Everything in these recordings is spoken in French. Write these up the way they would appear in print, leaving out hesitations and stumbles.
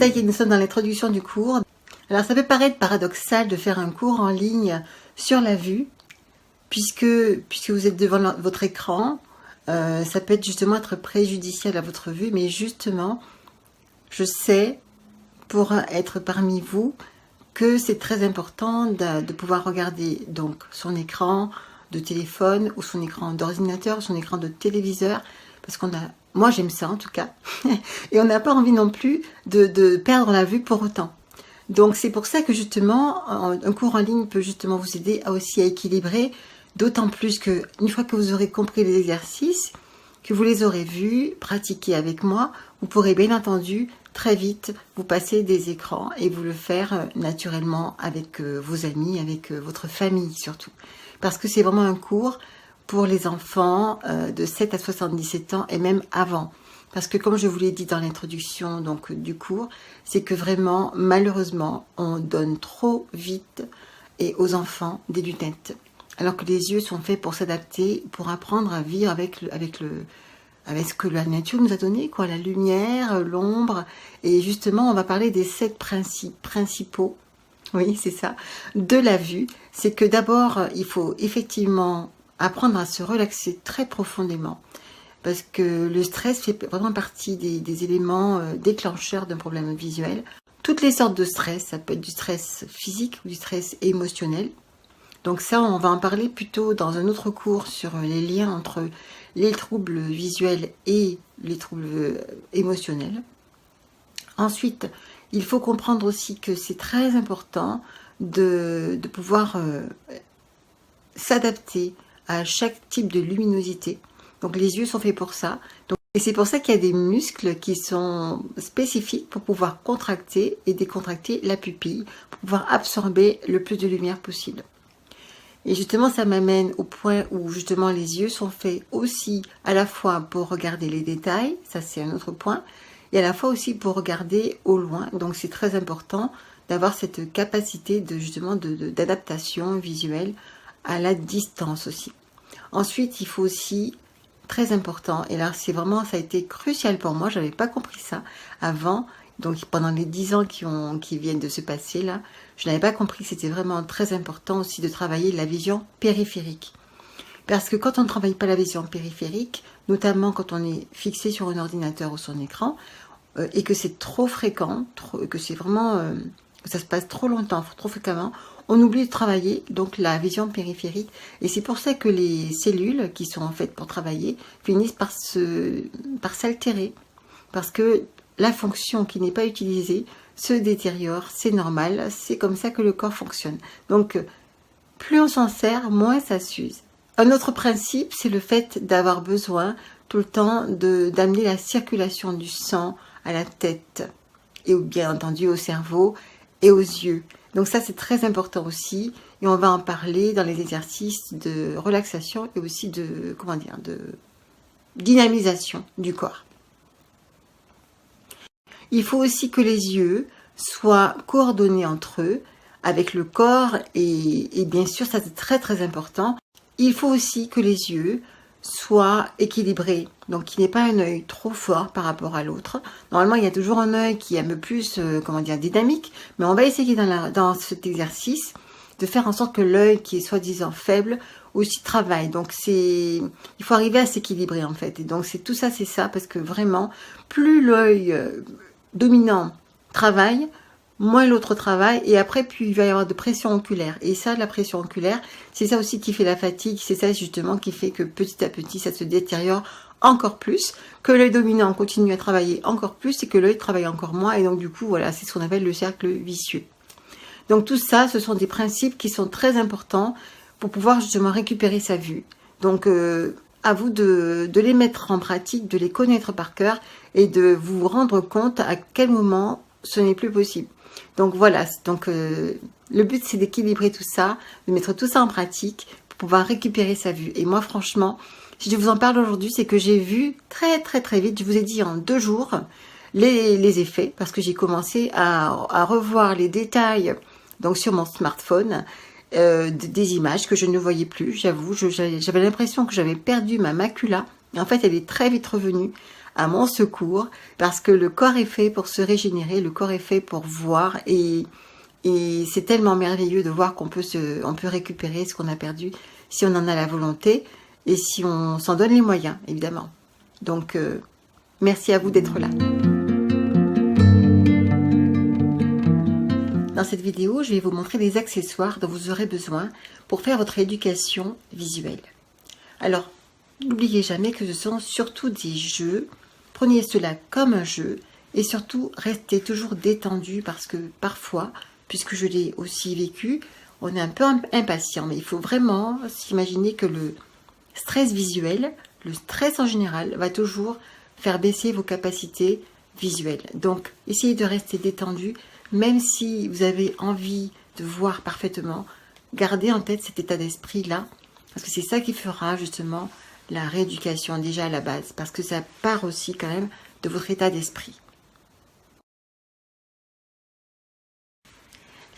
ça y est, nous sommes dans l'introduction du cours. Alors ça peut paraître paradoxal de faire un cours en ligne sur la vue, puisque vous êtes devant votre écran, ça peut justement être préjudiciable à votre vue, mais justement, je sais, pour être parmi vous, que c'est très important de pouvoir regarder donc son écran de téléphone ou son écran d'ordinateur, son écran de téléviseur, parce moi j'aime ça en tout cas, et on n'a pas envie non plus de perdre la vue pour autant. Donc c'est pour ça que justement un cours en ligne peut justement vous aider aussi à équilibrer, d'autant plus que une fois que vous aurez compris les exercices, que vous les aurez vus, pratiqués avec moi, vous pourrez bien entendu très vite vous passer des écrans et vous le faire naturellement avec vos amis, avec votre famille surtout. Parce que c'est vraiment un cours pour les enfants de 7 à 77 ans et même avant. Parce que comme je vous l'ai dit dans l'introduction donc du cours, c'est que vraiment, malheureusement, on donne trop vite et aux enfants des lunettes. Alors que les yeux sont faits pour s'adapter, pour apprendre à vivre avec ce que la nature nous a donné, quoi, la lumière, l'ombre. Et justement, on va parler des 7 principes principaux, oui, c'est ça, de la vue. C'est que d'abord, il faut effectivement apprendre à se relaxer très profondément. Parce que le stress fait vraiment partie des éléments déclencheurs d'un problème visuel. Toutes les sortes de stress, ça peut être du stress physique ou du stress émotionnel. Donc ça, on va en parler plutôt dans un autre cours sur les liens entre les troubles visuels et les troubles émotionnels. Ensuite, il faut comprendre aussi que c'est très important de pouvoir s'adapter à chaque type de luminosité. Donc les yeux sont faits pour ça. Et c'est pour ça qu'il y a des muscles qui sont spécifiques pour pouvoir contracter et décontracter la pupille, pour pouvoir absorber le plus de lumière possible. Et justement, ça m'amène au point où justement les yeux sont faits aussi à la fois pour regarder les détails, ça c'est un autre point, et à la fois aussi pour regarder au loin. Donc c'est très important d'avoir cette capacité d'adaptation visuelle à la distance aussi. Ensuite, il faut aussi, très important, et là c'est vraiment, ça a été crucial pour moi, je n'avais pas compris ça avant, donc pendant les 10 ans qui viennent de se passer là, je n'avais pas compris que c'était vraiment très important aussi de travailler la vision périphérique. Parce que quand on ne travaille pas la vision périphérique, notamment quand on est fixé sur un ordinateur ou son écran, et que c'est trop fréquent, que c'est vraiment, que ça se passe trop longtemps, trop fréquemment, on oublie de travailler donc la vision périphérique. Et c'est pour ça que les cellules qui sont en fait pour travailler finissent par s'altérer. Parce que la fonction qui n'est pas utilisée se détériore, c'est normal, c'est comme ça que le corps fonctionne. Donc, plus on s'en sert, moins ça s'use. Un autre principe, c'est le fait d'avoir besoin tout le temps d'amener la circulation du sang à la tête et bien entendu au cerveau et aux yeux. Donc ça, c'est très important aussi et on va en parler dans les exercices de relaxation et aussi de dynamisation du corps. Il faut aussi que les yeux soient coordonnés entre eux avec le corps et bien sûr, ça c'est très très important. Il faut aussi que les yeux soient équilibrés, donc qu'il n'y ait pas un œil trop fort par rapport à l'autre. Normalement, il y a toujours un œil qui est un peu plus, dynamique, mais on va essayer dans cet exercice de faire en sorte que l'œil qui est soi-disant faible aussi travaille. Donc il faut arriver à s'équilibrer en fait. Et donc c'est tout ça, c'est ça, parce que vraiment, plus l'œil dominant travaille, moins l'autre travaille, et après plus il va y avoir de pression oculaire. Et ça, la pression oculaire, c'est ça aussi qui fait la fatigue, c'est ça justement qui fait que petit à petit ça se détériore encore plus, que l'œil dominant continue à travailler encore plus et que l'œil travaille encore moins, et donc du coup voilà, c'est ce qu'on appelle le cercle vicieux. Donc tout ça, ce sont des principes qui sont très importants pour pouvoir justement récupérer sa vue. Donc à vous de les mettre en pratique, de les connaître par cœur et de vous rendre compte à quel moment ce n'est plus possible. Donc voilà, le but c'est d'équilibrer tout ça, de mettre tout ça en pratique pour pouvoir récupérer sa vue. Et moi franchement, si je vous en parle aujourd'hui, c'est que j'ai vu très très très vite, je vous ai dit en 2 jours, les effets, parce que j'ai commencé à revoir les détails donc sur mon smartphone, des images que je ne voyais plus, j'avoue, j'avais l'impression que j'avais perdu ma macula. En fait, elle est très vite revenue à mon secours, parce que le corps est fait pour se régénérer, le corps est fait pour voir, et c'est tellement merveilleux de voir qu'on peut on peut récupérer ce qu'on a perdu si on en a la volonté et si on s'en donne les moyens, évidemment. Donc, merci à vous d'être là. Dans cette vidéo, je vais vous montrer des accessoires dont vous aurez besoin pour faire votre éducation visuelle. Alors, n'oubliez jamais que ce sont surtout des jeux. Prenez cela comme un jeu et surtout restez toujours détendu parce que parfois, puisque je l'ai aussi vécu, on est un peu impatient. Mais il faut vraiment s'imaginer que le stress visuel, le stress en général, va toujours faire baisser vos capacités visuelles. Donc, essayez de rester détendu, même si vous avez envie de voir parfaitement. Gardez en tête cet état d'esprit-là, parce que c'est ça qui fera justement la rééducation déjà à la base, parce que ça part aussi quand même de votre état d'esprit.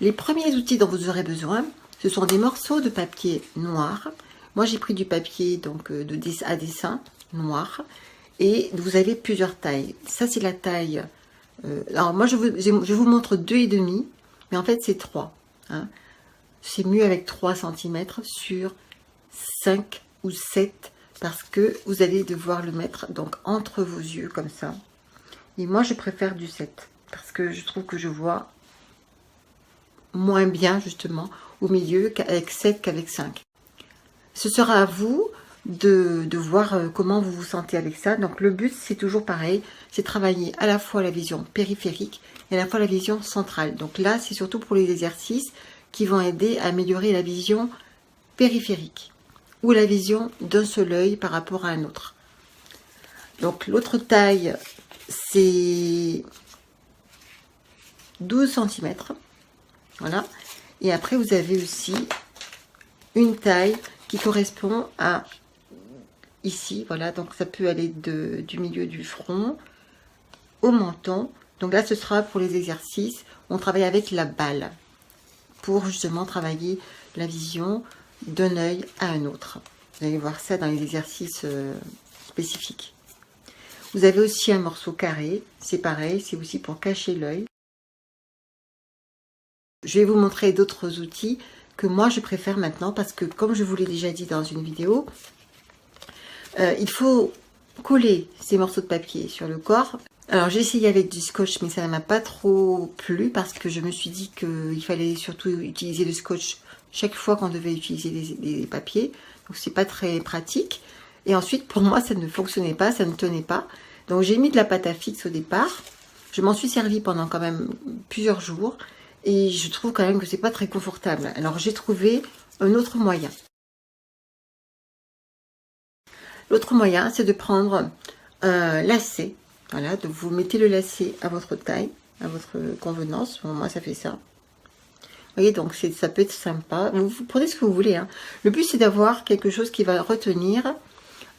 Les premiers outils dont vous aurez besoin, ce sont des morceaux de papier noir. Moi j'ai pris du papier donc à dessin noir, et vous avez plusieurs tailles. Ça c'est la taille, alors moi je vous montre 2,5, mais en fait c'est 3. Hein. C'est mieux avec 3 cm sur 5 ou 7, parce que vous allez devoir le mettre donc entre vos yeux comme ça. Et moi je préfère du 7 parce que je trouve que je vois moins bien justement au milieu qu'avec 7 qu'avec 5. Ce sera à vous de voir comment vous vous sentez avec ça. Donc le but c'est toujours pareil, c'est travailler à la fois la vision périphérique et à la fois la vision centrale. Donc là c'est surtout pour les exercices qui vont aider à améliorer la vision périphérique ou la vision d'un seul œil par rapport à un autre. Donc l'autre taille c'est 12 cm. Voilà. Et après vous avez aussi une taille qui correspond à ici. Voilà, donc ça peut aller du milieu du front au menton. Donc là ce sera pour les exercices. On travaille avec la balle pour justement travailler la vision d'un œil à un autre. Vous allez voir ça dans les exercices spécifiques. Vous avez aussi un morceau carré, c'est pareil, c'est aussi pour cacher l'œil. Je vais vous montrer d'autres outils que moi je préfère maintenant parce que comme je vous l'ai déjà dit dans une vidéo, il faut coller ces morceaux de papier sur le corps. Alors j'ai essayé avec du scotch mais ça ne m'a pas trop plu parce que je me suis dit qu'il fallait surtout utiliser le scotch chaque fois qu'on devait utiliser des papiers. Donc c'est pas très pratique. Et ensuite pour moi ça ne fonctionnait pas, ça ne tenait pas. Donc j'ai mis de la pâte à fixe au départ. Je m'en suis servi pendant quand même plusieurs jours. Et je trouve quand même que c'est pas très confortable. Alors j'ai trouvé un autre moyen. L'autre moyen, c'est de prendre un lacet. Voilà, donc vous mettez le lacet à votre taille, à votre convenance. Bon, moi, ça fait ça. Vous voyez, donc ça peut être sympa. Vous prenez ce que vous voulez. Hein. Le but, c'est d'avoir quelque chose qui va retenir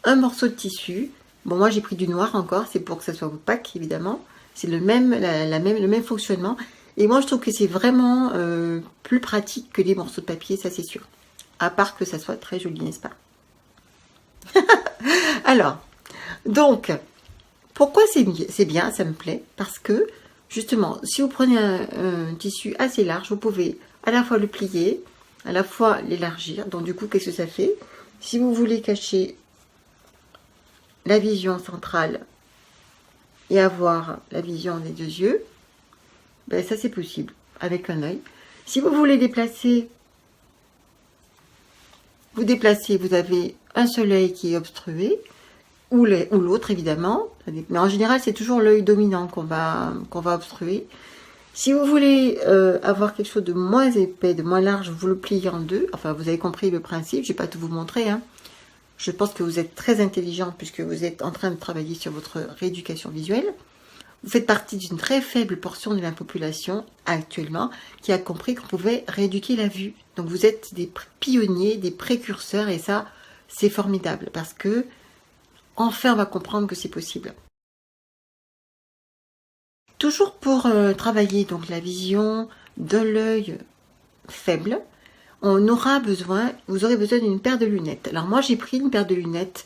un morceau de tissu. Bon, moi, j'ai pris du noir encore. C'est pour que ça soit opaque, évidemment. C'est le même fonctionnement. Et moi, je trouve que c'est vraiment plus pratique que les morceaux de papier, ça c'est sûr. À part que ça soit très joli, n'est-ce pas? Alors, donc, pourquoi c'est bien, ça me plaît? Parce que, justement, si vous prenez un tissu assez large, vous pouvez à la fois le plier, à la fois l'élargir. Donc, du coup, qu'est-ce que ça fait? Si vous voulez cacher la vision centrale et avoir la vision des deux yeux, ben ça c'est possible avec un œil. Si vous voulez déplacer, vous déplacez, vous avez un seul œil qui est obstrué ou l'autre évidemment, mais en général c'est toujours l'œil dominant qu'on va obstruer. Si vous voulez avoir quelque chose de moins épais, de moins large, vous le pliez en deux. Enfin vous avez compris le principe, je ne vais pas tout vous montrer. Hein. Je pense que vous êtes très intelligent puisque vous êtes en train de travailler sur votre rééducation visuelle. Vous faites partie d'une très faible portion de la population actuellement qui a compris qu'on pouvait rééduquer la vue. Donc vous êtes des pionniers, des précurseurs et ça c'est formidable parce que enfin on va comprendre que c'est possible. Toujours pour travailler donc la vision de l'œil faible, vous aurez besoin d'une paire de lunettes. Alors moi j'ai pris une paire de lunettes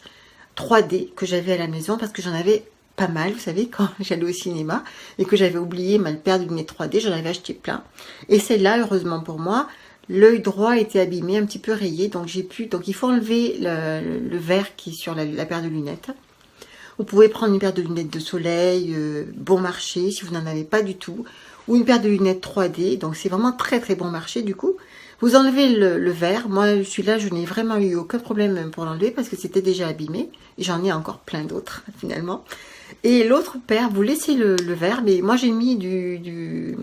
3D que j'avais à la maison parce que j'en avais pas mal, vous savez, quand j'allais au cinéma et que j'avais oublié ma paire de lunettes 3D, j'en avais acheté plein. Et celle-là, heureusement pour moi, l'œil droit était abîmé, un petit peu rayé, donc donc il faut enlever le verre qui est sur la paire de lunettes. Vous pouvez prendre une paire de lunettes de soleil, bon marché, si vous n'en avez pas du tout, ou une paire de lunettes 3D, donc c'est vraiment très très bon marché du coup. Vous enlevez le verre, moi celui-là je n'ai vraiment eu aucun problème pour l'enlever parce que c'était déjà abîmé, et j'en ai encore plein d'autres finalement. Et l'autre paire, vous laissez le verre, mais moi j'ai mis du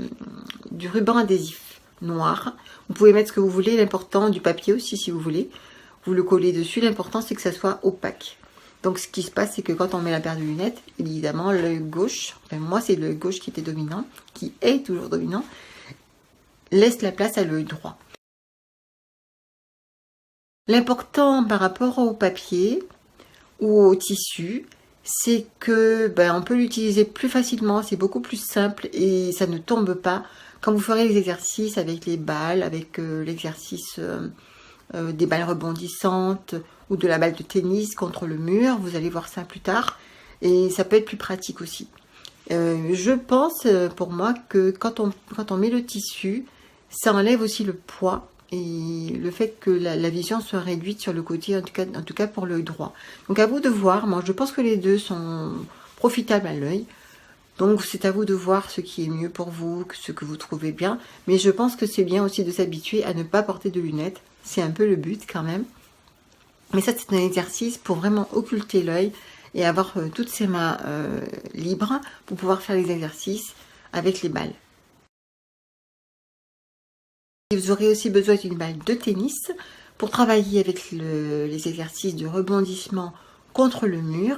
ruban adhésif noir. Vous pouvez mettre ce que vous voulez, l'important, du papier aussi si vous voulez. Vous le collez dessus, l'important c'est que ça soit opaque. Donc ce qui se passe, c'est que quand on met la paire de lunettes, évidemment l'œil gauche, enfin, moi c'est l'œil gauche qui était dominant, qui est toujours dominant, laisse la place à l'œil droit. L'important par rapport au papier ou au tissu, c'est que on peut l'utiliser plus facilement, c'est beaucoup plus simple et ça ne tombe pas. Quand vous ferez les exercices avec les balles, avec l'exercice des balles rebondissantes ou de la balle de tennis contre le mur, vous allez voir ça plus tard, et ça peut être plus pratique aussi. Je pense pour moi que quand on met le tissu, ça enlève aussi le poids et le fait que la vision soit réduite sur le côté, en tout cas pour l'œil droit. Donc à vous de voir, moi je pense que les deux sont profitables à l'œil. Donc c'est à vous de voir ce qui est mieux pour vous, ce que vous trouvez bien. Mais je pense que c'est bien aussi de s'habituer à ne pas porter de lunettes. C'est un peu le but quand même. Mais ça c'est un exercice pour vraiment occulter l'œil et avoir toutes ses mains libres pour pouvoir faire les exercices avec les balles. Et vous aurez aussi besoin d'une balle de tennis pour travailler avec les exercices de rebondissement contre le mur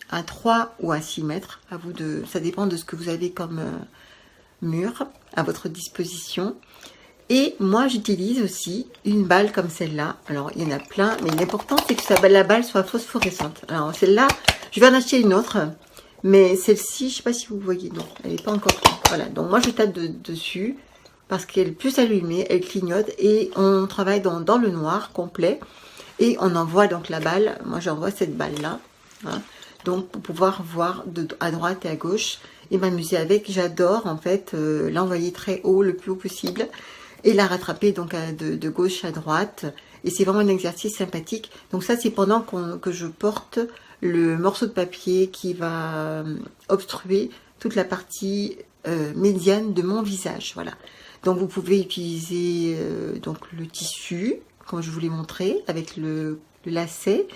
à 3 ou à 6 mètres. À vous ça dépend de ce que vous avez comme mur à votre disposition. Et moi j'utilise aussi une balle comme celle-là. Alors il y en a plein, mais l'important c'est que la balle soit phosphorescente. Alors celle-là, je vais en acheter une autre, mais celle-ci, je ne sais pas si vous voyez, non, elle n'est pas encore. Voilà, donc moi je tape dessus parce qu'elle est plus allumée, elle clignote et on travaille dans le noir complet et on envoie donc la balle. Moi j'envoie cette balle-là, hein, donc pour pouvoir voir à droite et à gauche et m'amuser avec. J'adore en fait l'envoyer très haut, le plus haut possible, et la rattraper donc de gauche à droite, et c'est vraiment un exercice sympathique. Donc ça c'est pendant que je porte le morceau de papier qui va obstruer toute la partie médiane de mon visage. Voilà, donc vous pouvez utiliser donc le tissu comme je vous l'ai montré avec le lacet,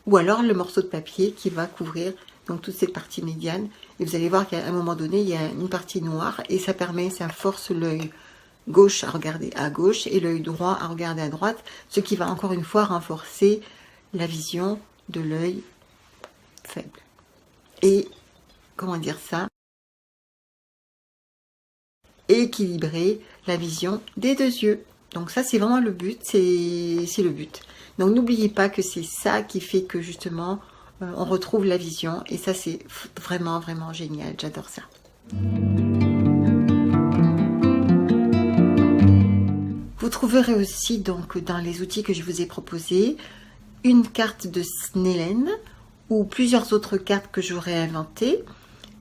ou alors le morceau de papier qui va couvrir donc toute cette partie médiane, et vous allez voir qu'à un moment donné il y a une partie noire et ça force l'œil gauche à regarder à gauche et l'œil droit à regarder à droite, ce qui va encore une fois renforcer la vision de l'œil faible. Et comment dire ça, équilibrer la vision des deux yeux. Donc ça c'est vraiment le but, c'est le but. Donc n'oubliez pas que c'est ça qui fait que justement on retrouve la vision, et ça c'est vraiment vraiment génial, j'adore ça. Vous trouverez aussi donc dans les outils que je vous ai proposés une carte de Snellen ou plusieurs autres cartes que j'aurais inventées,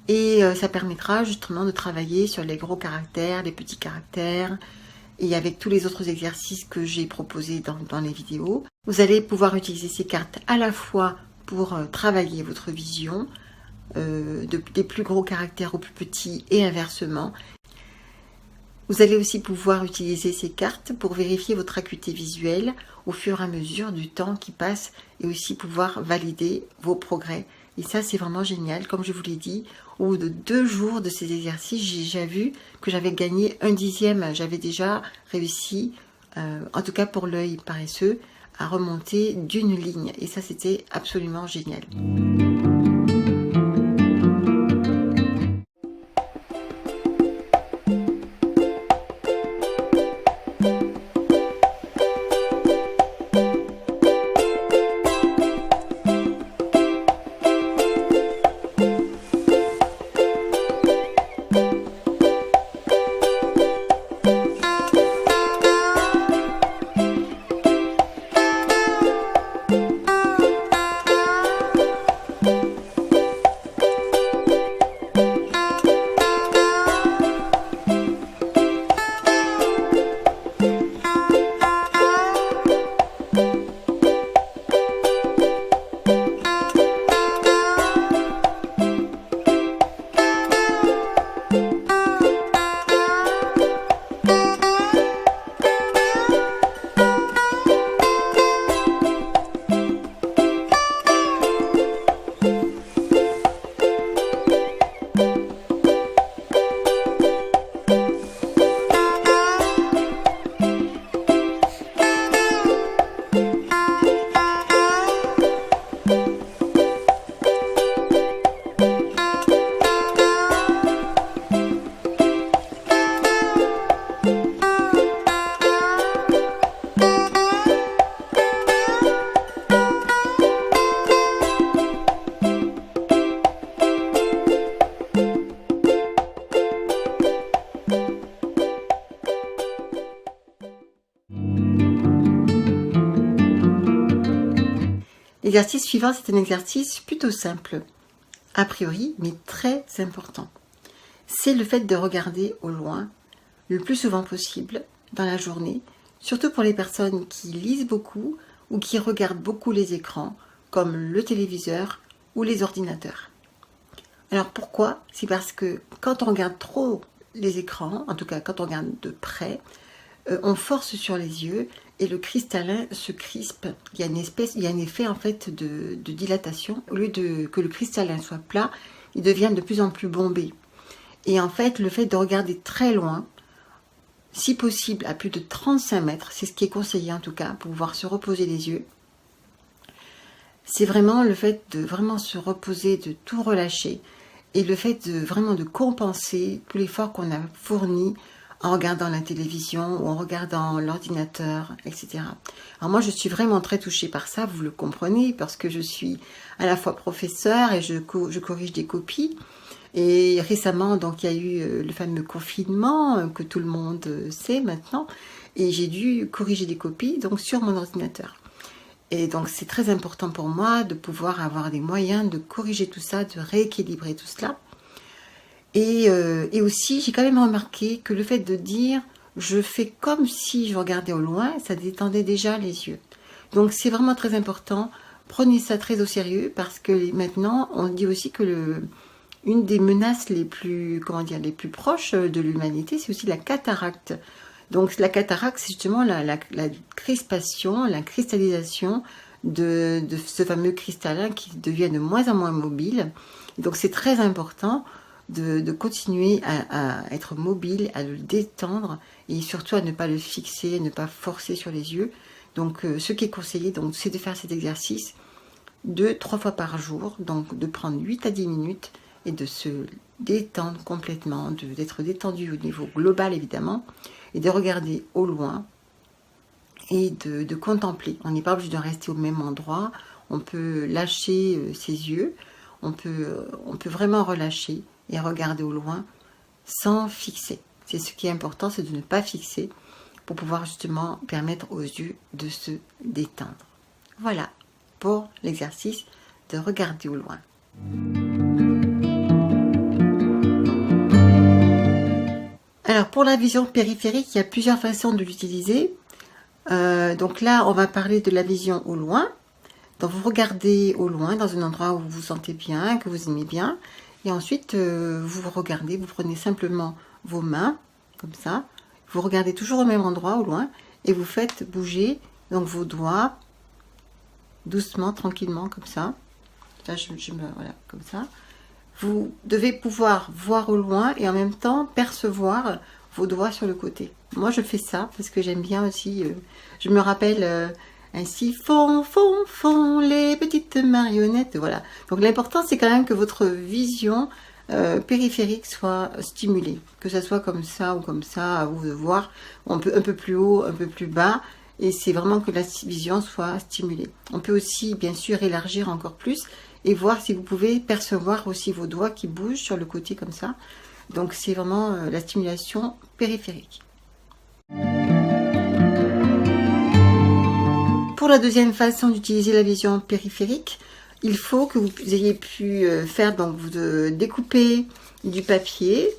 et ça permettra justement de travailler sur les gros caractères, les petits caractères, et avec tous les autres exercices que j'ai proposés dans les vidéos. Vous allez pouvoir utiliser ces cartes à la fois pour travailler votre vision, des plus gros caractères aux plus petits et inversement. Vous allez aussi pouvoir utiliser ces cartes pour vérifier votre acuité visuelle au fur et à mesure du temps qui passe, et aussi pouvoir valider vos progrès. Et ça c'est vraiment génial. Comme je vous l'ai dit, au bout de 2 jours de ces exercices, j'ai déjà vu que j'avais gagné 1/10. J'avais déjà réussi, en tout cas pour l'œil paresseux, à remonter d'une ligne. Et ça c'était absolument génial. L'exercice suivant, c'est un exercice plutôt simple, a priori, mais très important. C'est le fait de regarder au loin, le plus souvent possible, dans la journée, surtout pour les personnes qui lisent beaucoup ou qui regardent beaucoup les écrans, comme le téléviseur ou les ordinateurs. Alors pourquoi? C'est parce que quand on regarde trop les écrans, en tout cas quand on regarde de près, on force sur les yeux et le cristallin se crispe. Il y a un effet en fait de dilatation. Au lieu que le cristallin soit plat, il devient de plus en plus bombé. Et en fait, le fait de regarder très loin, si possible à plus de 35 mètres, c'est ce qui est conseillé en tout cas, pour pouvoir se reposer les yeux, c'est vraiment le fait de vraiment se reposer, de tout relâcher, et le fait de vraiment de compenser tout l'effort qu'on a fourni en regardant la télévision ou en regardant l'ordinateur, etc. Alors moi, je suis vraiment très touchée par ça, vous le comprenez, parce que je suis à la fois professeure et je corrige des copies. Et récemment, donc, il y a eu le fameux confinement que tout le monde sait maintenant, et j'ai dû corriger des copies donc sur mon ordinateur. Et donc, c'est très important pour moi de pouvoir avoir des moyens de corriger tout ça, de rééquilibrer tout cela. Et aussi, j'ai quand même remarqué que le fait de dire « je fais comme si je regardais au loin », ça détendait déjà les yeux. Donc, c'est vraiment très important. Prenez ça très au sérieux parce que maintenant, on dit aussi que une des menaces les plus proches de l'humanité, c'est aussi la cataracte. Donc la cataracte, c'est justement la crispation, la cristallisation de ce fameux cristallin qui devient de moins en moins mobile. Donc c'est très important de continuer à être mobile, à le détendre et surtout à ne pas le fixer, à ne pas forcer sur les yeux. Donc ce qui est conseillé, donc, c'est de faire cet exercice 2-3 fois par jour, donc de prendre 8 à 10 minutes et de se détendre complètement, d'être détendu au niveau global évidemment, et de regarder au loin et de contempler. On n'est pas obligé de rester au même endroit, on peut lâcher ses yeux, on peut vraiment relâcher et regarder au loin sans fixer. C'est ce qui est important, c'est de ne pas fixer pour pouvoir justement permettre aux yeux de se détendre. Voilà pour l'exercice de regarder au loin. Alors pour la vision périphérique, il y a plusieurs façons de l'utiliser. Donc là, on va parler de la vision au loin. Donc vous regardez au loin dans un endroit où vous vous sentez bien, que vous aimez bien. Et ensuite, vous regardez, vous prenez simplement vos mains, comme ça. Vous regardez toujours au même endroit, au loin. Et vous faites bouger donc vos doigts, doucement, tranquillement, comme ça. Là, voilà, comme ça. Vous devez pouvoir voir au loin et en même temps percevoir vos doigts sur le côté. Moi, je fais ça parce que j'aime bien aussi. Je me rappelle ainsi font les petites marionnettes. Voilà. Donc l'important, c'est quand même que votre vision périphérique soit stimulée. Que ça soit comme ça ou comme ça, à vous de voir. Un peu plus haut, un peu plus bas. Et c'est vraiment que la vision soit stimulée. On peut aussi, bien sûr, élargir encore plus et voir si vous pouvez percevoir aussi vos doigts qui bougent sur le côté comme ça. Donc c'est vraiment la stimulation périphérique. Pour la deuxième façon d'utiliser la vision périphérique, il faut que vous ayez pu faire, donc vous découper du papier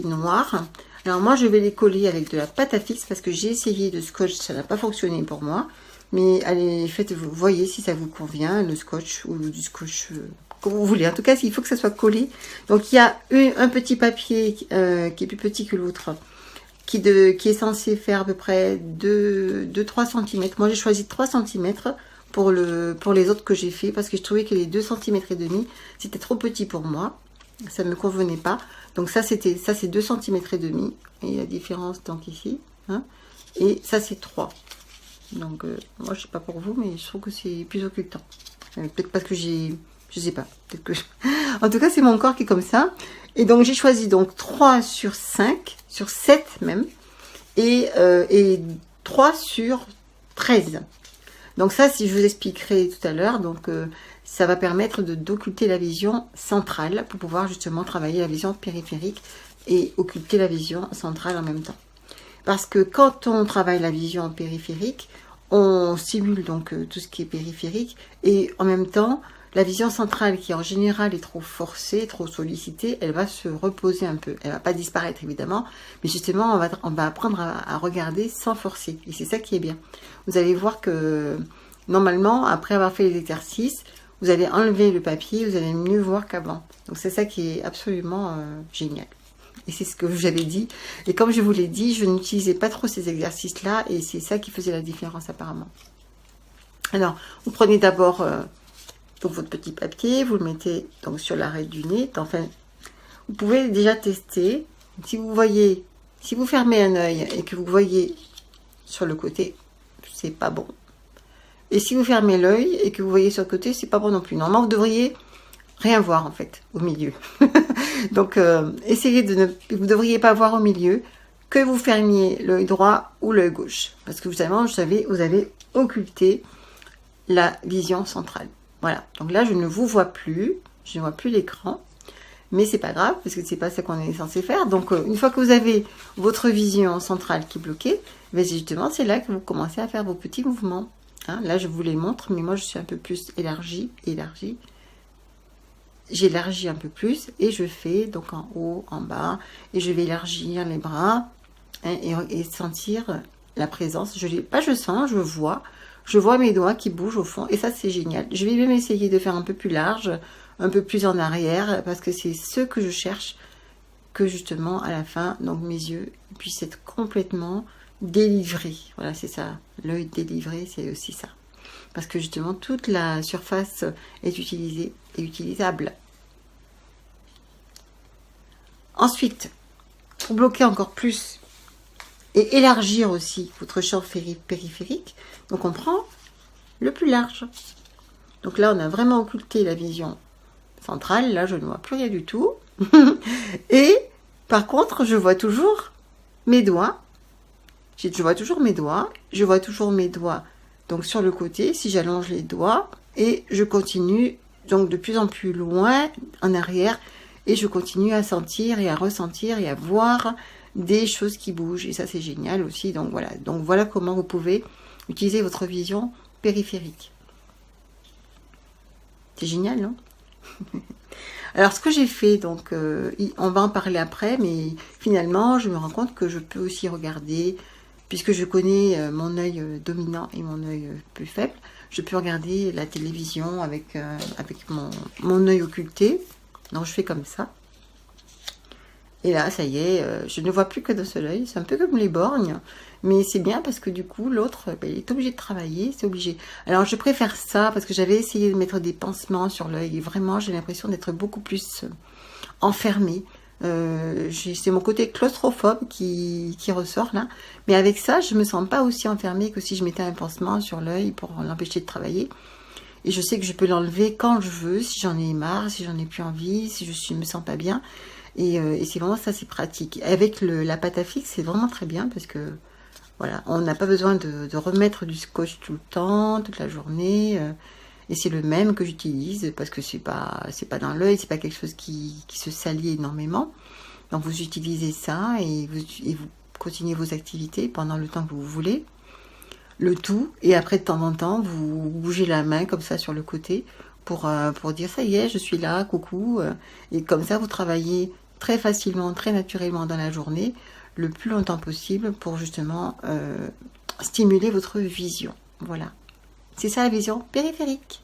noir. Alors moi je vais les coller avec de la pâte à fixe parce que j'ai essayé de scotch, ça n'a pas fonctionné pour moi. Mais allez, vous voyez si ça vous convient, le scotch ou du scotch, comme vous voulez. En tout cas, il faut que ça soit collé. Donc il y a un petit papier qui est plus petit que l'autre, qui est censé faire à peu près 2-3 cm. Moi j'ai choisi 3 cm pour les autres que j'ai fait parce que je trouvais que les 2,5 cm c'était trop petit pour moi. Ça ne me convenait pas. Donc ça c'est 2,5 cm. Et la différence donc ici. Hein, et ça c'est 3. Donc moi je sais pas pour vous, mais je trouve que c'est plus occultant. Peut-être parce que je sais pas. En tout cas c'est mon corps qui est comme ça. Et donc j'ai choisi donc 3 sur 5, sur 7 même, et 3 sur 13. Donc ça, si je vous expliquerai tout à l'heure, donc ça va permettre d'occulter la vision centrale pour pouvoir justement travailler la vision périphérique et occulter la vision centrale en même temps. Parce que quand on travaille la vision périphérique, on stimule donc tout ce qui est périphérique, et en même temps, la vision centrale qui en général est trop forcée, trop sollicitée, elle va se reposer un peu. Elle va pas disparaître évidemment, mais justement on va apprendre à regarder sans forcer. Et c'est ça qui est bien. Vous allez voir que normalement, après avoir fait les exercices, vous allez enlever le papier, vous allez mieux voir qu'avant. Donc c'est ça qui est absolument génial. Et c'est ce que j'avais dit. Et comme je vous l'ai dit, je n'utilisais pas trop ces exercices-là, et c'est ça qui faisait la différence apparemment. Alors, vous prenez d'abord donc votre petit papier, vous le mettez donc sur l'arrêt du nez. Enfin, vous pouvez déjà tester. Si vous voyez, si vous fermez un œil et que vous voyez sur le côté, c'est pas bon. Et si vous fermez l'œil et que vous voyez sur le côté, c'est pas bon non plus. Normalement, vous devriez rien voir en fait au milieu. Donc, essayez de ne, vous devriez pas voir au milieu, que vous fermiez l'œil droit ou l'œil gauche, parce que vous savez, vous avez occulté la vision centrale. Voilà. Donc là, je ne vous vois plus, je ne vois plus l'écran, mais c'est pas grave parce que c'est pas ça qu'on est censé faire. Donc, une fois que vous avez votre vision centrale qui est bloquée, ben justement, c'est là que vous commencez à faire vos petits mouvements. Hein, là, je vous les montre, mais moi, je suis un peu plus élargie. J'élargis un peu plus et je fais donc en haut, en bas, et je vais élargir les bras, hein, et sentir la présence. Je sens, je vois mes doigts qui bougent au fond, et ça c'est génial. Je vais même essayer de faire un peu plus large, un peu plus en arrière, parce que c'est ce que je cherche, que justement à la fin, donc mes yeux puissent être complètement délivrés. Voilà, c'est ça, l'œil délivré, c'est aussi ça. Parce que justement, toute la surface est utilisée et utilisable. Ensuite, pour bloquer encore plus et élargir aussi votre champ périphérique, donc on prend le plus large. Donc là, on a vraiment occulté la vision centrale. Là, je ne vois plus rien du tout. Et par contre, je vois toujours mes doigts. Je vois toujours mes doigts. Je vois toujours mes doigts donc sur le côté, si j'allonge les doigts, et je continue donc de plus en plus loin en arrière, et je continue à sentir et à ressentir et à voir des choses qui bougent, et ça c'est génial aussi. Donc voilà comment vous pouvez utiliser votre vision périphérique. C'est génial, non? Alors ce que j'ai fait, donc on va en parler après, mais finalement je me rends compte que je peux aussi regarder, puisque je connais mon œil dominant et mon œil plus faible, je peux regarder la télévision avec mon œil occulté. Donc je fais comme ça. Et là, ça y est, je ne vois plus que d'un seul œil. C'est un peu comme les borgnes, mais c'est bien parce que du coup, l'autre, ben, il est obligé de travailler, c'est obligé. Alors je préfère ça parce que j'avais essayé de mettre des pansements sur l'œil et vraiment, j'ai l'impression d'être beaucoup plus enfermée. C'est mon côté claustrophobe qui ressort là. Mais avec ça, je me sens pas aussi enfermée que si je mettais un pansement sur l'œil pour l'empêcher de travailler. Et je sais que je peux l'enlever quand je veux, si j'en ai marre, si j'en ai plus envie, si je me sens pas bien. Et c'est vraiment ça, c'est pratique. Avec la pâte à fixe, c'est vraiment très bien parce que voilà, on n'a pas besoin de remettre du scotch tout le temps, toute la journée. Et c'est le même que j'utilise parce que c'est pas dans l'œil, c'est pas quelque chose qui se salit énormément. Donc vous utilisez ça et vous continuez vos activités pendant le temps que vous voulez. Le tout, et après de temps en temps, vous bougez la main comme ça sur le côté pour dire ça y est, je suis là, coucou. Et comme ça, vous travaillez très facilement, très naturellement dans la journée, le plus longtemps possible pour justement stimuler votre vision. Voilà. C'est ça la vision périphérique.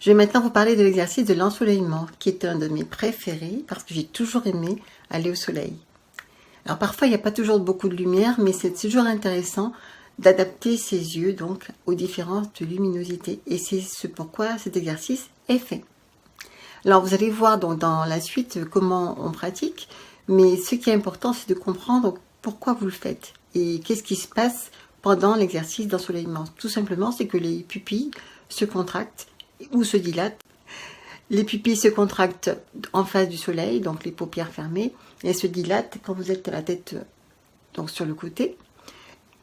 Je vais maintenant vous parler de l'exercice de l'ensoleillement, qui est un de mes préférés parce que j'ai toujours aimé aller au soleil. Alors parfois, il n'y a pas toujours beaucoup de lumière, mais c'est toujours intéressant d'adapter ses yeux donc aux différentes luminosités. Et c'est ce pourquoi cet exercice est fait. Alors vous allez voir donc dans la suite comment on pratique, mais ce qui est important, c'est de comprendre pourquoi vous le faites et qu'est-ce qui se passe pendant l'exercice d'ensoleillement. Tout simplement, c'est que les pupilles se contractent ou se dilatent. Les pupilles se contractent en face du soleil, donc les paupières fermées, et elles se dilatent quand vous êtes la tête donc sur le côté,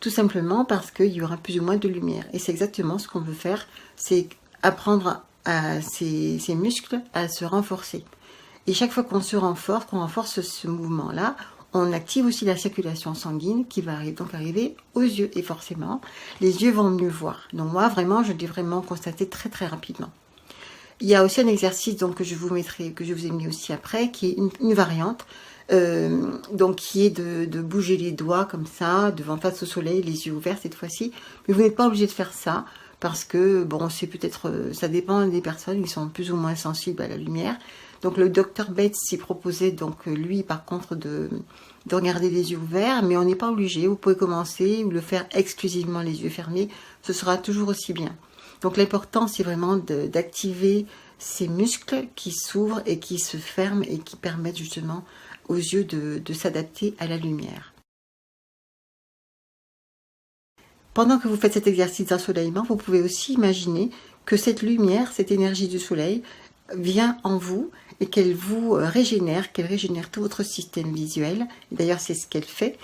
tout simplement parce qu'il y aura plus ou moins de lumière. Et c'est exactement ce qu'on veut faire, c'est apprendre à ces muscles à se renforcer. Et chaque fois qu'on se renforce, qu'on renforce ce mouvement-là, on active aussi la circulation sanguine qui va donc arriver aux yeux. Et forcément, les yeux vont mieux voir. Donc moi, vraiment, je l'ai vraiment constaté très très rapidement. Il y a aussi un exercice donc, que je vous ai mis aussi après, qui est une variante, donc qui est de bouger les doigts comme ça, devant face au soleil, les yeux ouverts cette fois-ci. Mais vous n'êtes pas obligé de faire ça, parce que, bon, c'est peut-être, ça dépend des personnes, ils sont plus ou moins sensibles à la lumière. Donc le docteur Bates s'y proposait, donc lui par contre, de regarder les yeux ouverts, mais on n'est pas obligé, vous pouvez commencer ou le faire exclusivement les yeux fermés, ce sera toujours aussi bien. Donc l'important c'est vraiment d'activer ces muscles qui s'ouvrent et qui se ferment et qui permettent justement aux yeux de s'adapter à la lumière. Pendant que vous faites cet exercice d'ensoleillement, vous pouvez aussi imaginer que cette lumière, cette énergie du soleil, vient en vous et qu'elle vous régénère, qu'elle régénère tout votre système visuel. D'ailleurs, c'est ce qu'elle fait.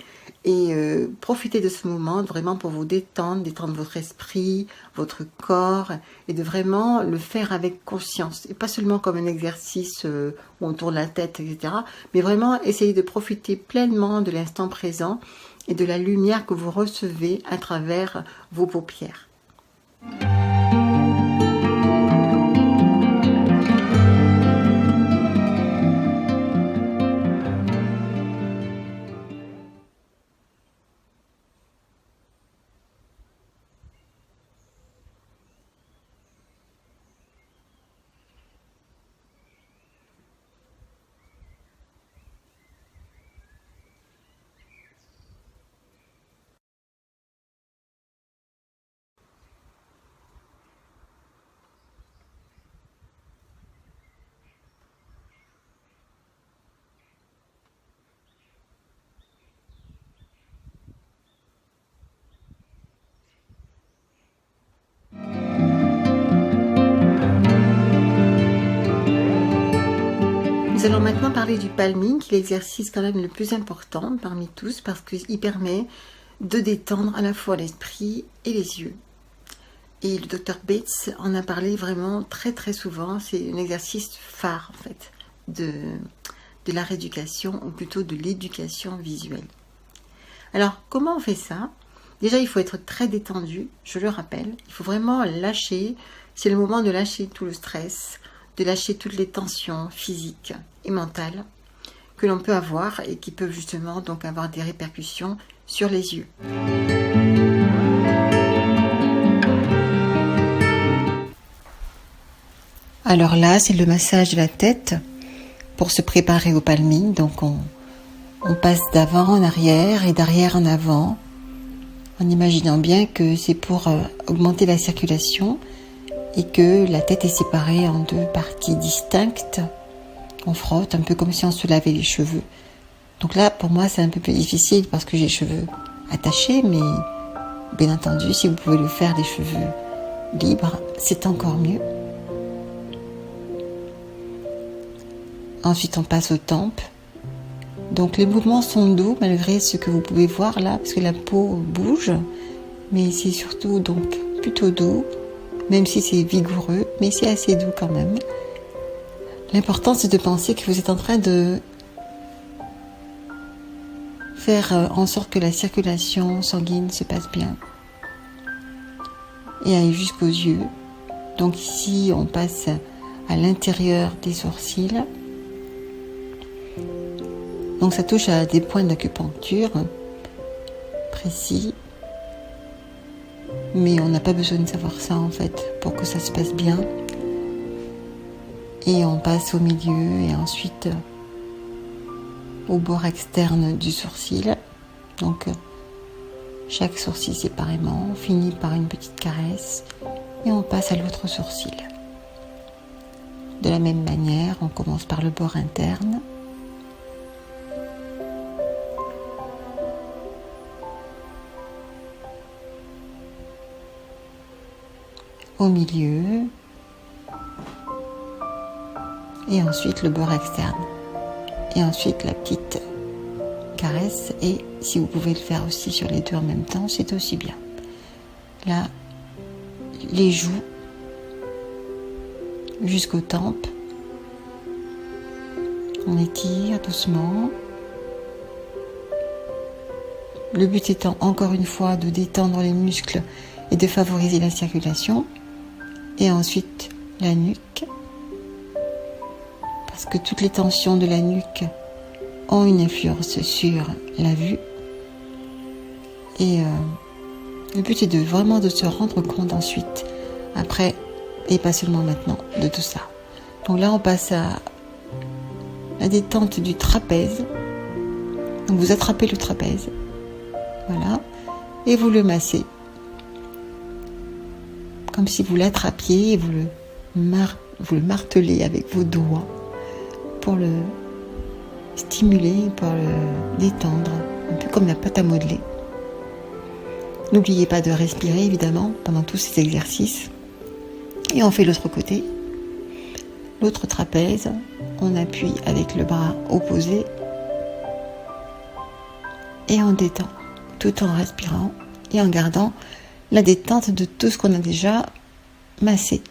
Et profitez de ce moment vraiment pour vous détendre votre esprit, votre corps, et de vraiment le faire avec conscience. Et pas seulement comme un exercice où on tourne la tête, etc. Mais vraiment essayer de profiter pleinement de l'instant présent et de la lumière que vous recevez à travers vos paupières. Nous allons maintenant parler du palming, qui est l'exercice quand même le plus important parmi tous, parce qu'il permet de détendre à la fois l'esprit et les yeux. Et le docteur Bates en a parlé vraiment très très souvent, c'est un exercice phare en fait de la rééducation, ou plutôt de l'éducation visuelle. Alors comment on fait ça? Déjà il faut être très détendu, je le rappelle, il faut vraiment lâcher, c'est le moment de lâcher tout le stress, de lâcher toutes les tensions physiques et mentales que l'on peut avoir et qui peuvent justement donc avoir des répercussions sur les yeux. Alors là, c'est le massage de la tête pour se préparer au palming. Donc on passe d'avant en arrière et d'arrière en avant, en imaginant bien que c'est pour augmenter la circulation et que la tête est séparée en deux parties distinctes. On frotte un peu comme si on se lavait les cheveux. Donc là, pour moi, c'est un peu plus difficile parce que j'ai les cheveux attachés, mais bien entendu, si vous pouvez le faire les cheveux libres, c'est encore mieux. Ensuite, on passe aux tempes. Donc les mouvements sont doux malgré ce que vous pouvez voir là, parce que la peau bouge, mais c'est surtout donc plutôt doux, même si c'est vigoureux, mais c'est assez doux quand même. L'important, c'est de penser que vous êtes en train de faire en sorte que la circulation sanguine se passe bien et aille jusqu'aux yeux. Donc ici, on passe à l'intérieur des sourcils. Donc ça touche à des points d'acupuncture précis. Mais on n'a pas besoin de savoir ça en fait pour que ça se passe bien. Et on passe au milieu et ensuite au bord externe du sourcil. Donc chaque sourcil séparément, on finit par une petite caresse et on passe à l'autre sourcil. De la même manière, on commence par le bord interne. Au milieu. Et ensuite le bord externe. Et ensuite la petite caresse. Et si vous pouvez le faire aussi sur les deux en même temps, c'est aussi bien. Là, les joues jusqu'aux tempes. On étire doucement. Le but étant encore une fois de détendre les muscles et de favoriser la circulation. Et ensuite la nuque. Parce que toutes les tensions de la nuque ont une influence sur la vue. Et le but est vraiment de se rendre compte ensuite, après, et pas seulement maintenant, de tout ça. Donc là, on passe à la détente du trapèze. Donc vous attrapez le trapèze, voilà, et vous le massez. Comme si vous l'attrapiez et vous le martelez avec vos doigts pour le stimuler, pour le détendre, un peu comme la pâte à modeler. N'oubliez pas de respirer évidemment pendant tous ces exercices. Et on fait l'autre côté, l'autre trapèze, on appuie avec le bras opposé et on détend tout en respirant et en gardant la détente de tout ce qu'on a déjà massé.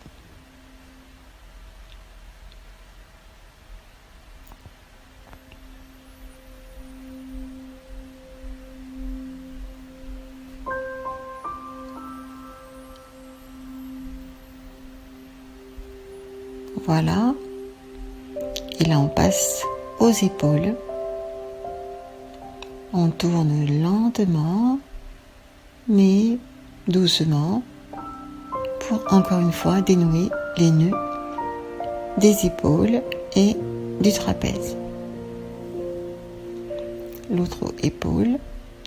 Voilà. Et là, on passe aux épaules. On tourne lentement, mais doucement, pour encore une fois dénouer les nœuds des épaules et du trapèze. L'autre épaule,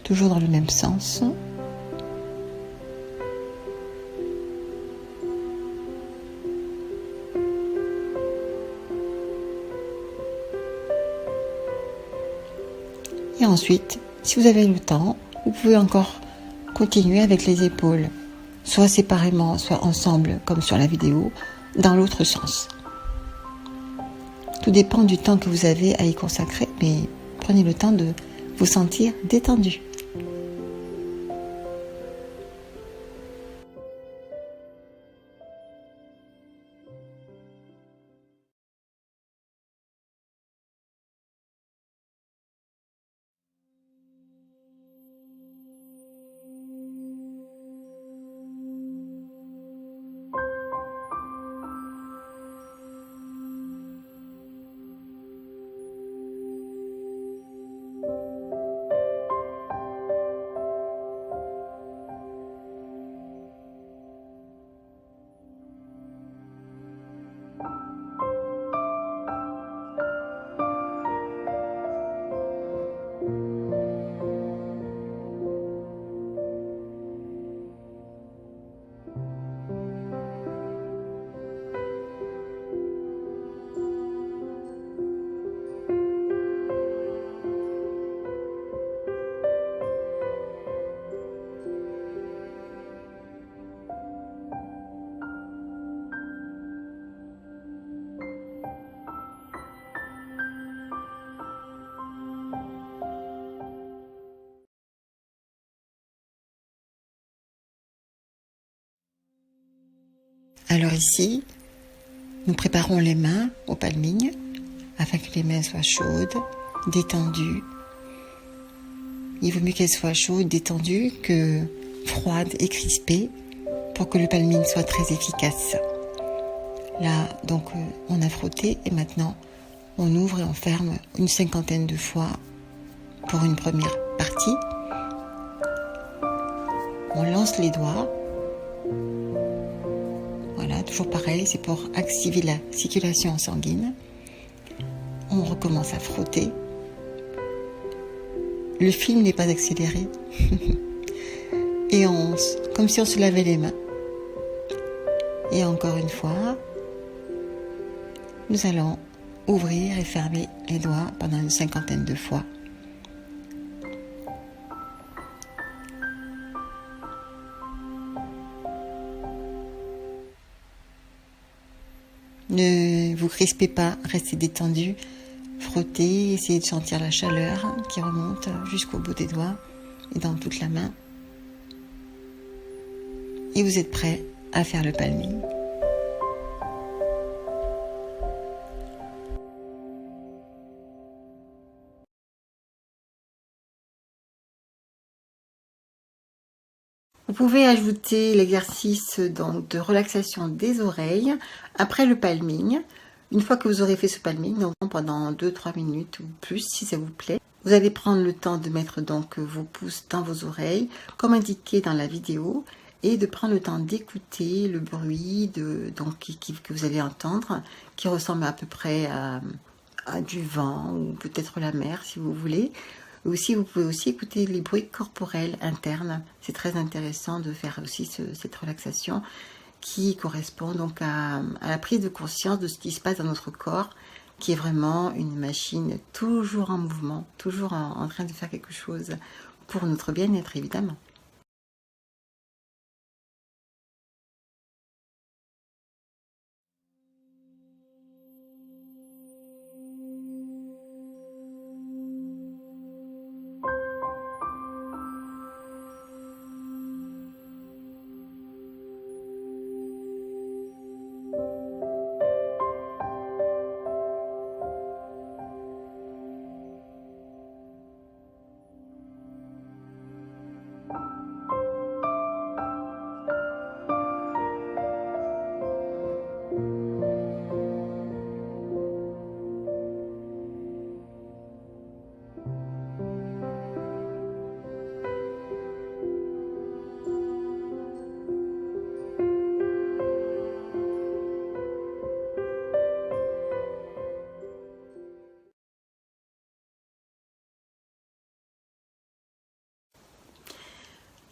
toujours dans le même sens. Et ensuite, si vous avez le temps, vous pouvez encore continuer avec les épaules, soit séparément, soit ensemble, comme sur la vidéo, dans l'autre sens. Tout dépend du temps que vous avez à y consacrer, mais prenez le temps de vous sentir détendu. Alors ici, nous préparons les mains aux palmilles afin que les mains soient chaudes, détendues. Il vaut mieux qu'elles soient chaudes, détendues que froides et crispées pour que le palmille soit très efficace. Là, donc, on a frotté et maintenant, on ouvre et on ferme une 50aine de fois pour une première partie. On lance les doigts. Voilà, toujours pareil, c'est pour activer la circulation sanguine. On recommence à frotter. Le film n'est pas accéléré. Et comme si on se lavait les mains. Et encore une fois, nous allons ouvrir et fermer les doigts pendant une 50aine de fois. Ne vous crispez pas, restez détendu, frottez, essayez de sentir la chaleur qui remonte jusqu'au bout des doigts et dans toute la main. Et vous êtes prêt à faire le palming. Vous pouvez ajouter l'exercice de relaxation des oreilles après le palming. Une fois que vous aurez fait ce palming, donc pendant 2-3 minutes ou plus si ça vous plaît, vous allez prendre le temps de mettre donc vos pouces dans vos oreilles comme indiqué dans la vidéo et de prendre le temps d'écouter le bruit que vous allez entendre qui ressemble à peu près à du vent ou peut-être la mer si vous voulez. Aussi, vous pouvez aussi écouter les bruits corporels internes. C'est très intéressant de faire aussi cette relaxation qui correspond donc à la prise de conscience de ce qui se passe dans notre corps, qui est vraiment une machine toujours en mouvement, toujours en train de faire quelque chose pour notre bien-être évidemment.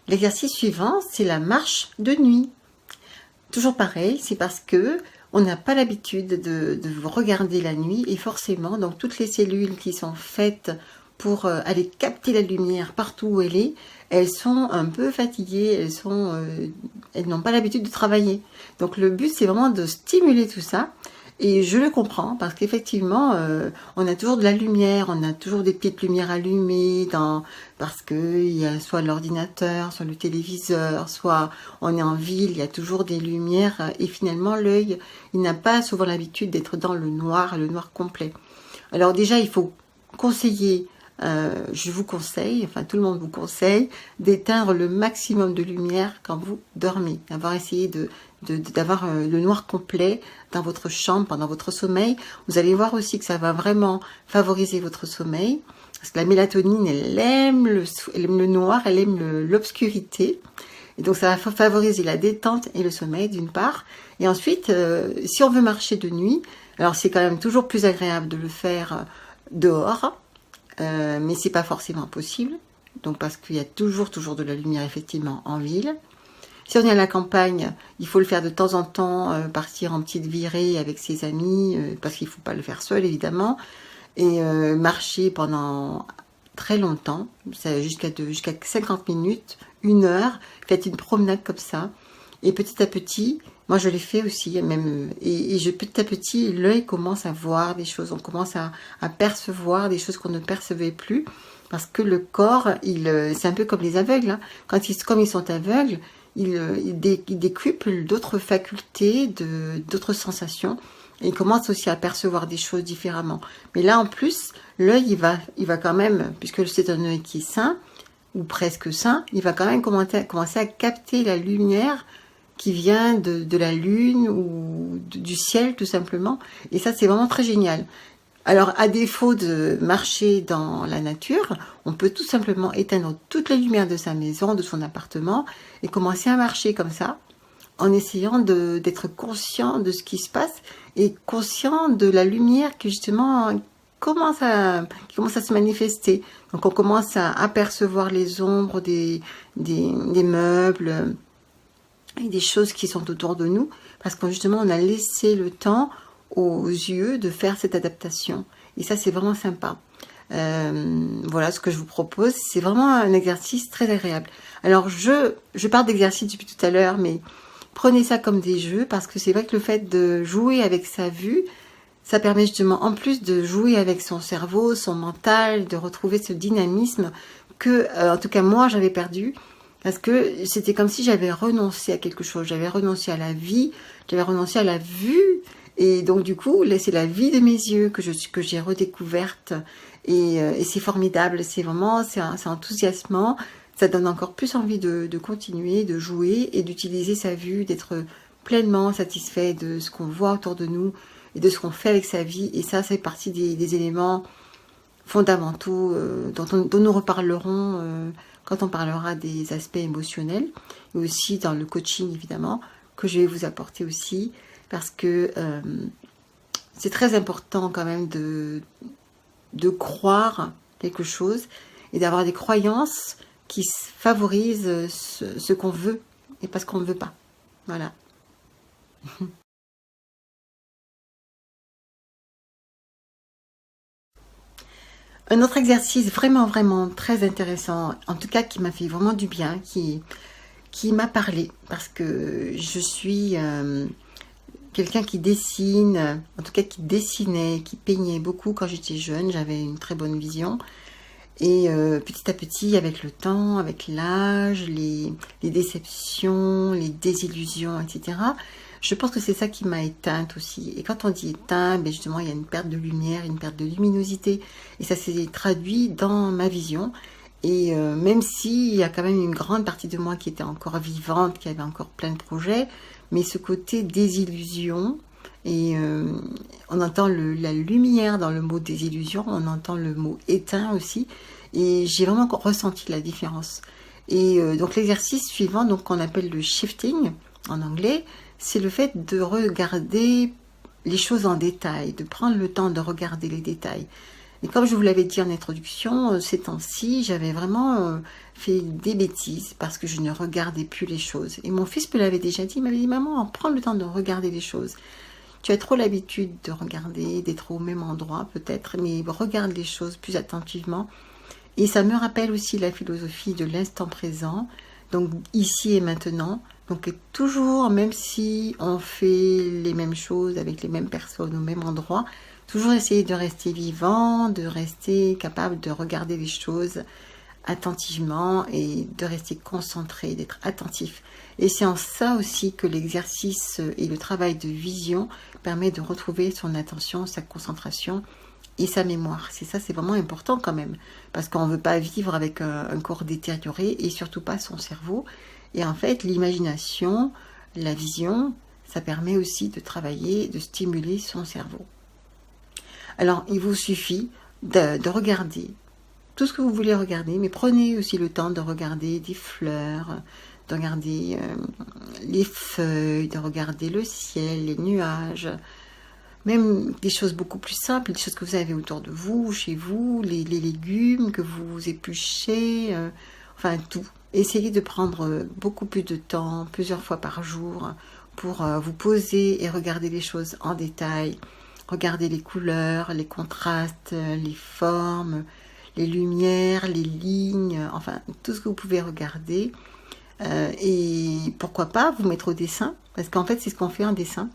L'exercice suivant, c'est la marche de nuit. Toujours pareil, c'est parce que on n'a pas l'habitude de vous regarder la nuit et forcément, donc toutes les cellules qui sont faites pour aller capter la lumière partout où elle est, elles sont un peu fatiguées, elles n'ont pas l'habitude de travailler. Donc le but, c'est vraiment de stimuler tout ça. Et je le comprends parce qu'effectivement, on a toujours de la lumière, on a toujours des petites lumières allumées parce qu'il y a soit l'ordinateur, soit le téléviseur, soit on est en ville, il y a toujours des lumières et finalement l'œil, il n'a pas souvent l'habitude d'être dans le noir complet. Alors déjà, il faut conseiller, je vous conseille, enfin tout le monde vous conseille, d'éteindre le maximum de lumière quand vous dormez, d'avoir essayé d'avoir le noir complet dans votre chambre pendant votre sommeil. Vous allez voir aussi que ça va vraiment favoriser votre sommeil. Parce que la mélatonine, elle aime le noir, elle aime l'obscurité. Et donc ça va favoriser la détente et le sommeil d'une part. Et ensuite, si on veut marcher de nuit, alors c'est quand même toujours plus agréable de le faire dehors. Mais c'est pas forcément possible. Donc parce qu'il y a toujours de la lumière effectivement en ville. Si on est à la campagne, il faut le faire de temps en temps, partir en petite virée avec ses amis, parce qu'il ne faut pas le faire seul évidemment, et marcher pendant très longtemps, jusqu'à 50 minutes, 1 heure, faites une promenade comme ça, et petit à petit, moi je l'ai fait aussi, même, petit à petit, l'œil commence à voir des choses, on commence à percevoir des choses qu'on ne percevait plus, parce que le corps, c'est un peu comme les aveugles, hein. Comme ils sont aveugles, il décuple d'autres facultés, d'autres sensations. Et il commence aussi à percevoir des choses différemment. Mais là, en plus, l'œil, il va quand même, puisque c'est un œil qui est sain, ou presque sain, il va quand même commencer à capter la lumière qui vient de la lune ou du ciel, tout simplement. Et ça, c'est vraiment très génial. Alors, à défaut de marcher dans la nature, on peut tout simplement éteindre toute la lumière de sa maison, de son appartement, et commencer à marcher comme ça, en essayant d'être conscient de ce qui se passe et conscient de la lumière qui justement qui commence à se manifester. Donc on commence à apercevoir les ombres des meubles et des choses qui sont autour de nous, parce que justement on a laissé le temps aux yeux de faire cette adaptation. Et ça, c'est vraiment sympa. Voilà ce que je vous propose. C'est vraiment un exercice très agréable. Alors, je parle d'exercice depuis tout à l'heure, mais prenez ça comme des jeux, parce que c'est vrai que le fait de jouer avec sa vue, ça permet justement, en plus de jouer avec son cerveau, son mental, de retrouver ce dynamisme que, en tout cas, moi, j'avais perdu. Parce que c'était comme si j'avais renoncé à quelque chose. J'avais renoncé à la vie, j'avais renoncé à la vue. Et donc, du coup, là, c'est la vie de mes yeux que j'ai redécouverte. Et c'est formidable. C'est vraiment, c'est enthousiasmant. Ça donne encore plus envie de continuer, de jouer et d'utiliser sa vue, d'être pleinement satisfait de ce qu'on voit autour de nous et de ce qu'on fait avec sa vie. Et ça, c'est partie des éléments fondamentaux dont nous reparlerons quand on parlera des aspects émotionnels, et aussi dans le coaching évidemment, que je vais vous apporter aussi, parce que c'est très important quand même de croire quelque chose, et d'avoir des croyances qui favorisent ce qu'on veut, et pas ce qu'on ne veut pas. Voilà. Un autre exercice vraiment, vraiment très intéressant, en tout cas qui m'a fait vraiment du bien, qui m'a parlé, parce que je suis quelqu'un qui dessine, en tout cas qui dessinait, qui peignait beaucoup quand j'étais jeune, j'avais une très bonne vision. Et petit à petit, avec le temps, avec l'âge, les déceptions, les désillusions, etc., je pense que c'est ça qui m'a éteinte aussi. Et quand on dit éteinte, ben justement, il y a une perte de lumière, une perte de luminosité. Et ça s'est traduit dans ma vision. Et même s'il y a quand même une grande partie de moi qui était encore vivante, qui avait encore plein de projets, mais ce côté désillusion, et on entend la lumière dans le mot désillusion, on entend le mot éteint aussi, et j'ai vraiment ressenti la différence. Et donc l'exercice suivant, donc qu'on appelle le shifting en anglais, c'est le fait de regarder les choses en détail, de prendre le temps de regarder les détails. Et comme je vous l'avais dit en introduction, ces temps-ci, j'avais vraiment fait des bêtises parce que je ne regardais plus les choses. Et mon fils me l'avait déjà dit, il m'avait dit, maman, prends le temps de regarder les choses. Tu as trop l'habitude de regarder, d'être au même endroit peut-être, mais regarde les choses plus attentivement. Et ça me rappelle aussi la philosophie de l'instant présent, donc ici et maintenant. Donc toujours, même si on fait les mêmes choses avec les mêmes personnes au même endroit, toujours essayer de rester vivant, de rester capable de regarder les choses attentivement et de rester concentré, d'être attentif. Et c'est en ça aussi que l'exercice et le travail de vision permet de retrouver son attention, sa concentration et sa mémoire. C'est ça, c'est vraiment important quand même, parce qu'on ne veut pas vivre avec un corps détérioré et surtout pas son cerveau. Et en fait, l'imagination, la vision, ça permet aussi de travailler, de stimuler son cerveau. Alors, il vous suffit de regarder tout ce que vous voulez regarder, mais prenez aussi le temps de regarder des fleurs, de regarder les feuilles, de regarder le ciel, les nuages, même des choses beaucoup plus simples, des choses que vous avez autour de vous, chez vous, les légumes que vous épluchez, enfin tout. Essayez de prendre beaucoup plus de temps, plusieurs fois par jour, pour vous poser et regarder les choses en détail. Regardez les couleurs, les contrastes, les formes, les lumières, les lignes, enfin tout ce que vous pouvez regarder. Et pourquoi pas vous mettre au dessin, parce qu'en fait c'est ce qu'on fait en dessin.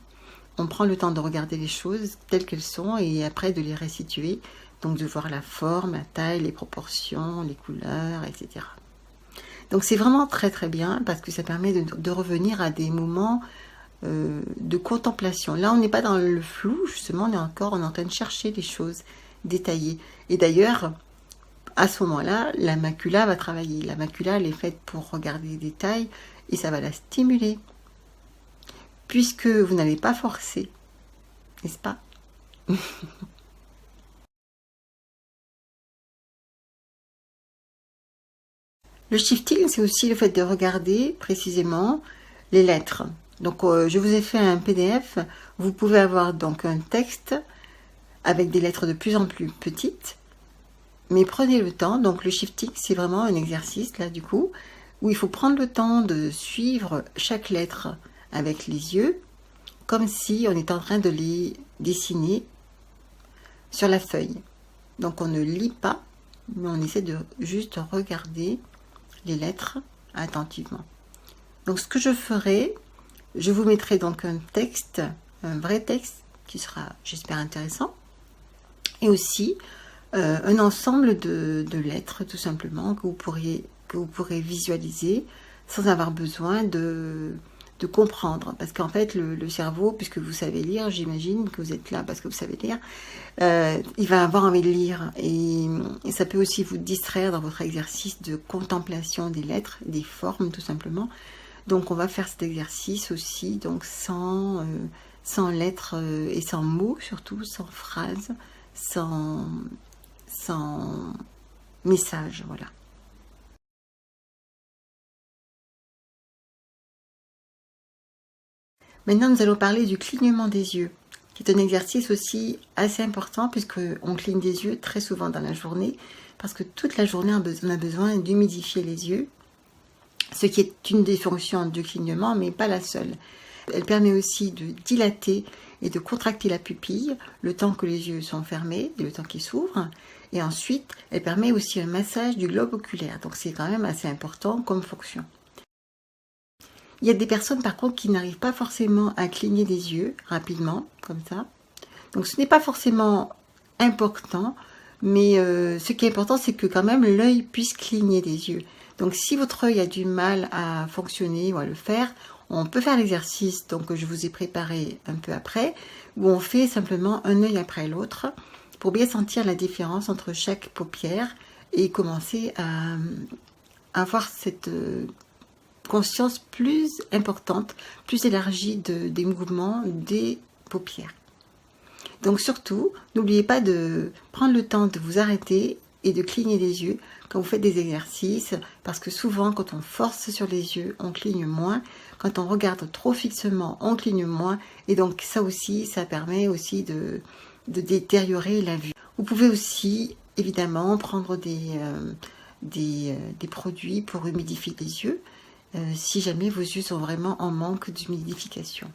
On prend le temps de regarder les choses telles qu'elles sont et après de les restituer, donc de voir la forme, la taille, les proportions, les couleurs, etc. Donc c'est vraiment très très bien parce que ça permet de revenir à des moments de contemplation. Là on n'est pas dans le flou, justement on est en train de chercher les choses détaillées. Et d'ailleurs, à ce moment-là, la macula va travailler. La macula, elle est faite pour regarder les détails et ça va la stimuler. Puisque vous n'avez pas forcé, n'est-ce pas? Le shifting, c'est aussi le fait de regarder précisément les lettres. Donc je vous ai fait un PDF, vous pouvez avoir donc un texte avec des lettres de plus en plus petites, mais prenez le temps. Donc le shifting, c'est vraiment un exercice là du coup, où il faut prendre le temps de suivre chaque lettre avec les yeux, comme si on était en train de les dessiner sur la feuille. Donc on ne lit pas, mais on essaie de juste regarder les lettres attentivement. Donc ce que je ferai, je vous mettrai donc un texte, un vrai texte, qui sera, j'espère, intéressant, et aussi un ensemble de lettres, tout simplement, que vous pourrez visualiser sans avoir besoin de comprendre. Parce qu'en fait, le cerveau, puisque vous savez lire, j'imagine que vous êtes là parce que vous savez lire, il va avoir envie de lire. Et ça peut aussi vous distraire dans votre exercice de contemplation des lettres, des formes, tout simplement. Donc on va faire cet exercice aussi, donc sans lettres et sans mots, surtout sans phrases, sans message, voilà. Maintenant, nous allons parler du clignement des yeux, qui est un exercice aussi assez important, puisqu'on cligne des yeux très souvent dans la journée, parce que toute la journée, on a besoin d'humidifier les yeux, ce qui est une des fonctions du clignement, mais pas la seule. Elle permet aussi de dilater et de contracter la pupille, le temps que les yeux sont fermés et le temps qu'ils s'ouvrent. Et ensuite, elle permet aussi un massage du globe oculaire. Donc c'est quand même assez important comme fonction. Il y a des personnes par contre qui n'arrivent pas forcément à cligner des yeux rapidement, comme ça. Donc ce n'est pas forcément important, mais ce qui est important, c'est que quand même l'œil puisse cligner des yeux. Donc si votre œil a du mal à fonctionner ou à le faire, on peut faire l'exercice donc, que je vous ai préparé un peu après, où on fait simplement un œil après l'autre, pour bien sentir la différence entre chaque paupière et commencer à avoir cette conscience plus importante, plus élargie des mouvements des paupières. Donc surtout, n'oubliez pas de prendre le temps de vous arrêter et de cligner les yeux quand vous faites des exercices, parce que souvent quand on force sur les yeux, on cligne moins, quand on regarde trop fixement, on cligne moins, et donc ça aussi, ça permet aussi de détériorer la vue. Vous pouvez aussi évidemment prendre des produits pour humidifier les yeux, si jamais vos yeux sont vraiment en manque d'humidification.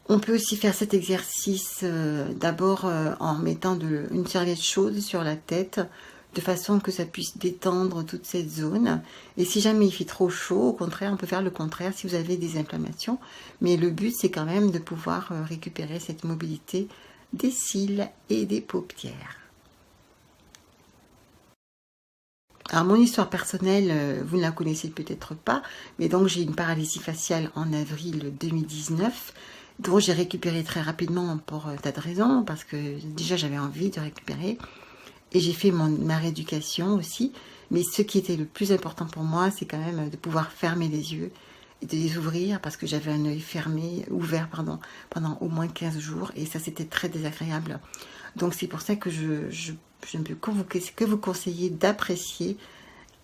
On peut aussi faire cet exercice d'abord en mettant une serviette chaude sur la tête, de façon que ça puisse détendre toute cette zone. Et si jamais il fait trop chaud, au contraire, on peut faire le contraire si vous avez des inflammations. Mais le but, c'est quand même de pouvoir récupérer cette mobilité des cils et des paupières. Alors mon histoire personnelle, vous ne la connaissez peut-être pas, mais donc j'ai une paralysie faciale en avril 2019, dont j'ai récupéré très rapidement pour un tas de raisons, parce que déjà j'avais envie de récupérer, et j'ai fait ma rééducation aussi, mais ce qui était le plus important pour moi, c'est quand même de pouvoir fermer les yeux et de les ouvrir, parce que j'avais un œil ouvert pendant au moins 15 jours, et ça c'était très désagréable. Donc c'est pour ça que je ne peux que vous conseiller d'apprécier,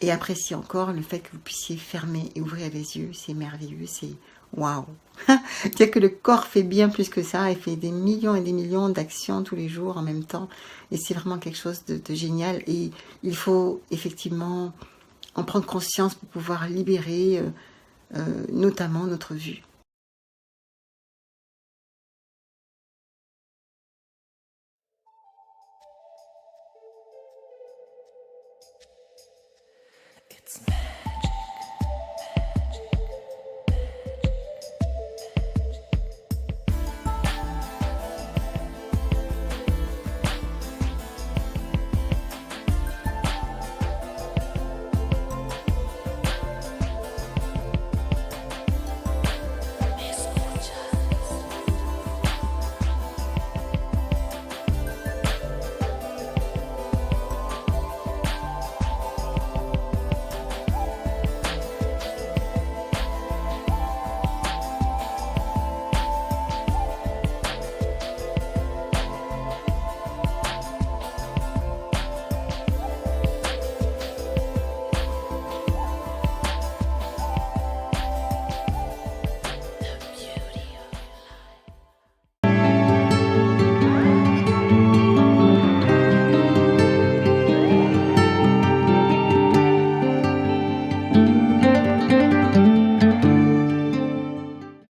et apprécier encore le fait que vous puissiez fermer et ouvrir les yeux. C'est merveilleux, c'est waouh. Dire que le corps fait bien plus que ça, il fait des millions et des millions d'actions tous les jours en même temps, et c'est vraiment quelque chose de génial, et il faut effectivement en prendre conscience pour pouvoir libérer notamment notre vue.